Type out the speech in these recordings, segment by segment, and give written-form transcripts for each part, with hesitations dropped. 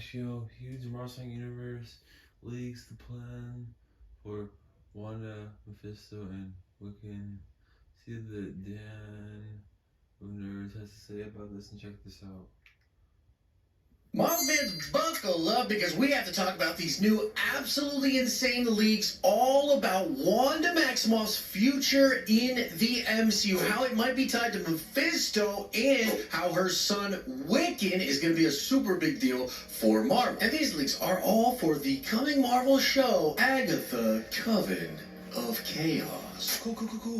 actual huge Marvel universe leaks the plan for Wanda, Mephisto, and Wiccan. See what Dan of Nerds has to say about this and check this out. Marvel fans, buckle up because we have to talk about these new absolutely insane leaks all about Wanda Maximoff's future in the MCU, how it might be tied to Mephisto, and how her son Wiccan is going to be a super big deal for Marvel. And these leaks are all for the coming Marvel show, Agatha Coven of Chaos. Cool.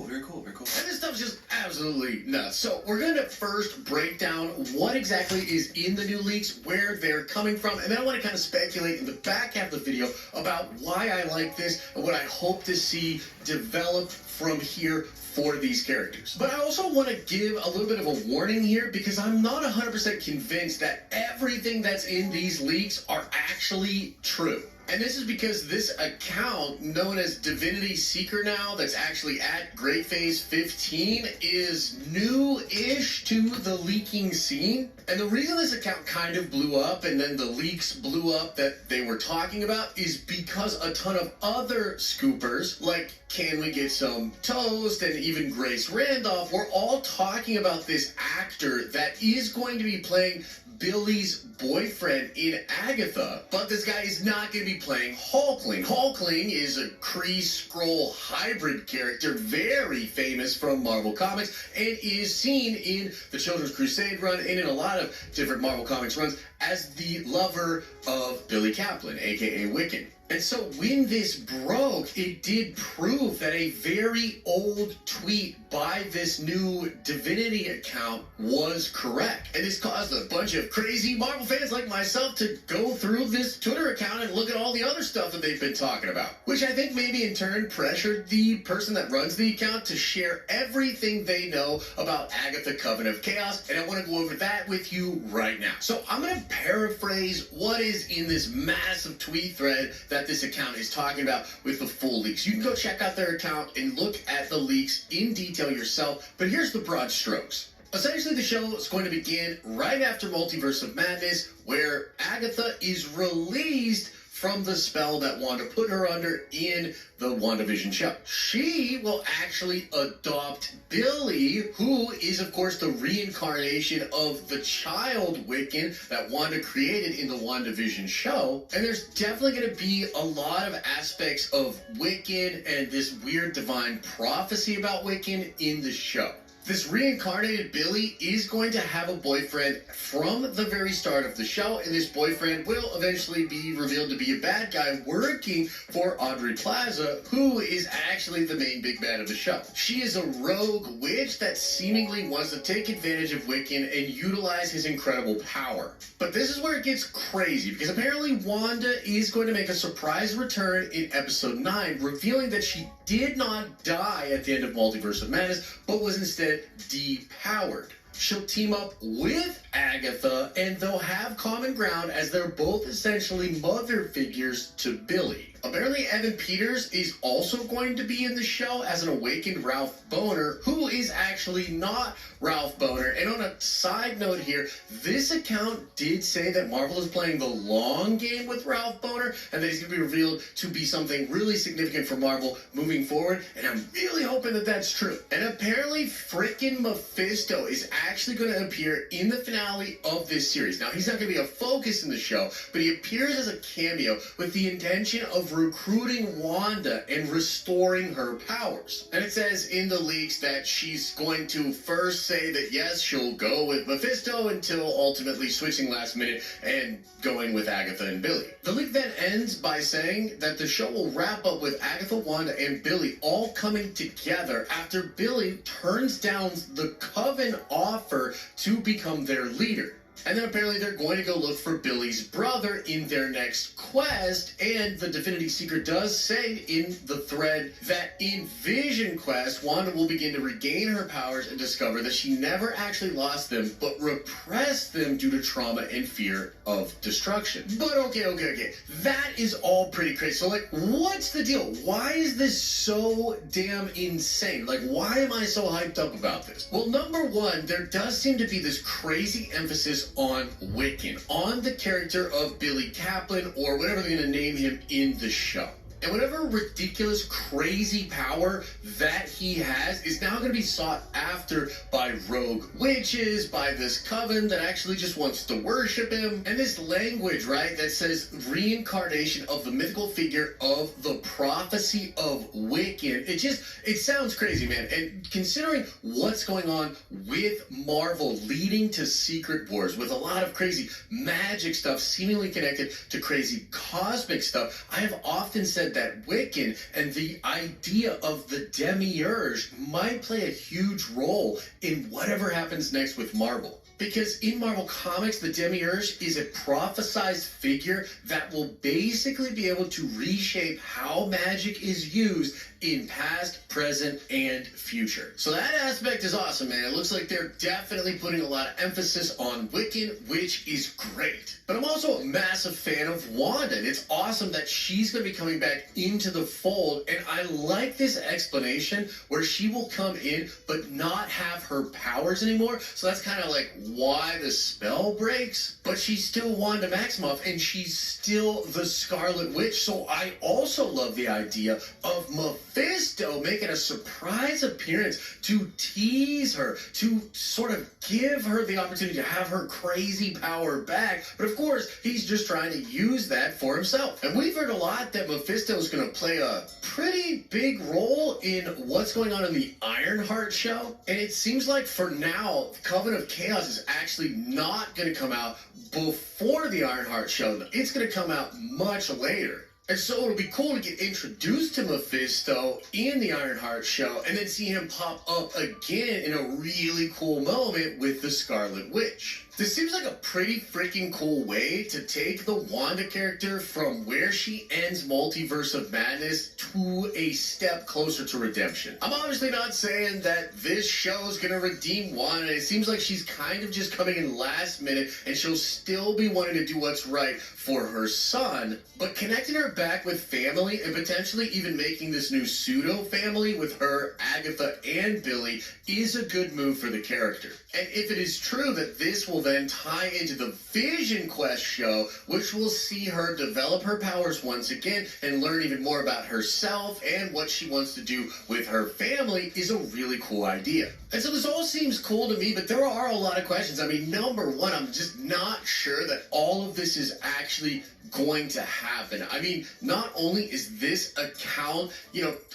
Very cool. And this stuff's just absolutely nuts. So we're going to first break down what exactly is in the new leaks, where they're coming from, and then I want to kind of speculate in the back half of the video about why I like this and what I hope to see develop from here for these characters. But I also want to give a little bit of a warning here because I'm not 100% convinced that everything that's in these leaks are actually true. And this is because this account, known as Divinity Seeker now, that's actually at Great Phase 15, is new-ish to the leaking scene. And the reason this account kind of blew up and then the leaks blew up that they were talking about is because a ton of other scoopers, like Can We Get Some Toast and even Grace Randolph, were all talking about this actor that is going to be playing Billy's boyfriend in Agatha, but this guy is not going to be playing Hulkling. Hulkling is a Kree-Skrull hybrid character, very famous from Marvel Comics, and is seen in the Children's Crusade run and in a lot of different Marvel Comics runs as the lover of Billy Kaplan, aka Wiccan. And so when this broke, it did prove that a very old tweet by this new Divinity account was correct. And this caused a bunch of crazy Marvel fans like myself to go through this Twitter account and look at all the other stuff that they've been talking about, which I think maybe in turn pressured the person that runs the account to share everything they know about Agatha Coven of Chaos. And I want to go over that with you right now. So I'm going to paraphrase what is in this massive tweet thread that this account is talking about with the full leaks. You can go check out their account and look at the leaks in detail yourself, but here's the broad strokes. Essentially, the show is going to begin right after Multiverse of Madness, where Agatha is released from the spell that Wanda put her under in the WandaVision show. She will actually adopt Billy, who is, of course, the reincarnation of the child Wiccan that Wanda created in the WandaVision show. And there's definitely going to be a lot of aspects of Wiccan and this weird divine prophecy about Wiccan in the show. This reincarnated Billy is going to have a boyfriend from the very start of the show, and this boyfriend will eventually be revealed to be a bad guy working for Aubrey Plaza, who is actually the main big bad of the show. She is a rogue witch that seemingly wants to take advantage of Wiccan and utilize his incredible power. But this is where it gets crazy, because apparently Wanda is going to make a surprise return in episode 9, revealing that she did not die at the end of Multiverse of Madness, but was instead depowered. She'll team up with Agatha, and they'll have common ground as they're both essentially mother figures to Billy. Apparently, Evan Peters is also going to be in the show as an awakened Ralph Boner, who is actually not Ralph Boner. And on a side note here, this account did say that Marvel is playing the long game with Ralph Boner, and that he's going to be revealed to be something really significant for Marvel moving forward. And I'm really hoping that that's true. And apparently, frickin' Mephisto is actually going to appear in the finale of this series. Now, he's not going to be a focus in the show, but he appears as a cameo with the intention of recruiting Wanda and restoring her powers. And it says in the leaks that she's going to first say that yes, she'll go with Mephisto until ultimately switching last minute and going with Agatha and Billy. The leak then ends by saying that the show will wrap up with Agatha, Wanda, and Billy all coming together after Billy turns down the Coven offer to become their leader. And then apparently they're going to go look for Billy's brother in their next quest. And the Divinity Seeker does say in the thread that in Vision Quest, Wanda will begin to regain her powers and discover that she never actually lost them, but repressed them due to trauma and fear of destruction. But okay. That is all pretty crazy. So, like, what's the deal? Why is this so damn insane? Like, why am I so hyped up about this? Well, number one, there does seem to be this crazy emphasis emphasis on Wiccan, on the character of Billy Kaplan, or whatever they're going to name him in the show. And whatever ridiculous, crazy power that he has is now going to be sought after by rogue witches, by this coven that actually just wants to worship him. And this language, right, that says reincarnation of the mythical figure of the prophecy of Wiccan. It sounds crazy, man. And considering what's going on with Marvel leading to Secret Wars, with a lot of crazy magic stuff seemingly connected to crazy cosmic stuff, I have often said that Wiccan and the idea of the demiurge might play a huge role in whatever happens next with Marvel. Because in Marvel Comics, the demiurge is a prophesized figure that will basically be able to reshape how magic is used in past, present, and future. So that aspect is awesome, man. It looks like they're definitely putting a lot of emphasis on Wiccan, which is great. But I'm also a massive fan of Wanda, and it's awesome that she's going to be coming back into the fold, and I like this explanation where she will come in but not have her powers anymore. So that's kind of like why the spell breaks, but she's still Wanda Maximoff, and she's still the Scarlet Witch. So I also love the idea of Mephisto making a surprise appearance to tease her, to sort of give her the opportunity to have her crazy power back. But of course, he's just trying to use that for himself. And we've heard a lot that Mephisto is going to play a pretty big role in what's going on in the Ironheart show. And it seems like for now, Coven of Chaos is actually not going to come out before the Ironheart show. It's going to come out much later. And so it'll be cool to get introduced to Mephisto in the Ironheart show and then see him pop up again in a really cool moment with the Scarlet Witch. This seems like a pretty freaking cool way to take the Wanda character from where she ends Multiverse of Madness to a step closer to redemption. I'm obviously not saying that this show is going to redeem Wanda. It seems like she's kind of just coming in last minute, and she'll still be wanting to do what's right for her son. But connecting her back with family and potentially even making this new pseudo family with her, Agatha, and Billy is a good move for the character. And if it is true that this will then tie into the Vision Quest show, which will see her develop her powers once again and learn even more about herself and what she wants to do with her family, is a really cool idea. And so this all seems cool to me, but there are a lot of questions. I mean, number one, I'm just not sure that all of this is actually going to happen. I mean, not only is this account,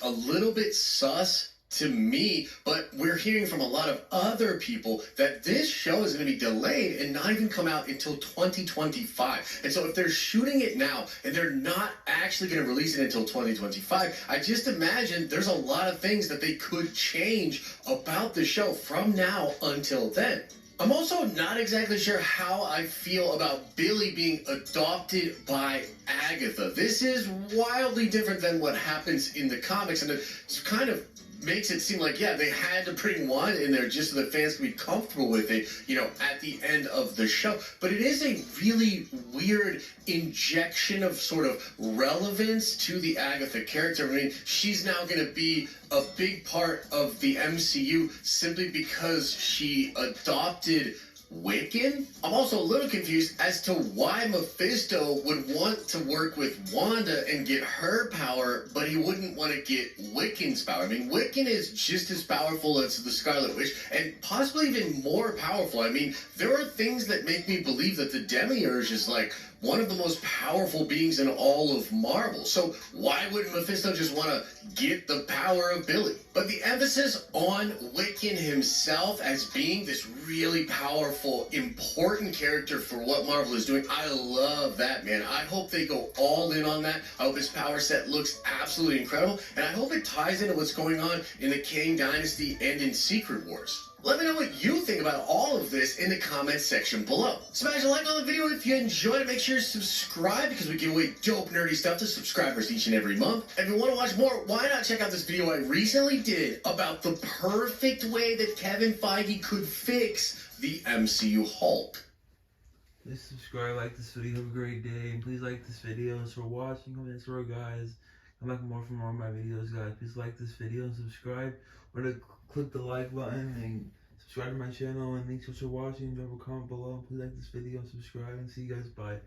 a little bit sus to me, but we're hearing from a lot of other people that this show is going to be delayed and not even come out until 2025. And so if they're shooting it now and they're not actually going to release it until 2025, I just imagine there's a lot of things that they could change about the show from now until then. I'm also not exactly sure how I feel about Billy being adopted by Agatha. This is wildly different than what happens in the comics, and it's kind of makes it seem like, yeah, they had to bring Wanda in there just so that fans could be comfortable with it, at the end of the show. But it is a really weird injection of sort of relevance to the Agatha character. I mean, she's now going to be a big part of the MCU simply because she adopted Wiccan? I'm also a little confused as to why Mephisto would want to work with Wanda and get her power, but he wouldn't want to get Wiccan's power. I mean, Wiccan is just as powerful as the Scarlet Witch, and possibly even more powerful. I mean, there are things that make me believe that the Demiurge is like one of the most powerful beings in all of Marvel. So why wouldn't Mephisto just want to get the power of Billy? But the emphasis on Wiccan himself as being this really powerful, important character for what Marvel is doing, I love that, man. I hope they go all in on that. I hope his power set looks absolutely incredible, and I hope it ties into what's going on in the Kang Dynasty and in Secret Wars. Let me know what you think about all of this in the comments section below. Smash a like on the video if you enjoyed it. Make sure to subscribe because we give away dope, nerdy stuff to subscribers each and every month. If you want to watch more, why not check out this video I recently did about the perfect way that Kevin Feige could fix the MCU Hulk. Please subscribe, like this video, have a great day, and please like this video. Thanks for watching, comments for guys. Come back for more of my videos, guys. Please like this video and subscribe, or to click the like button and Subscribe to my channel and thanks for watching. Drop a comment below. Please like this video and subscribe and see you guys. Bye.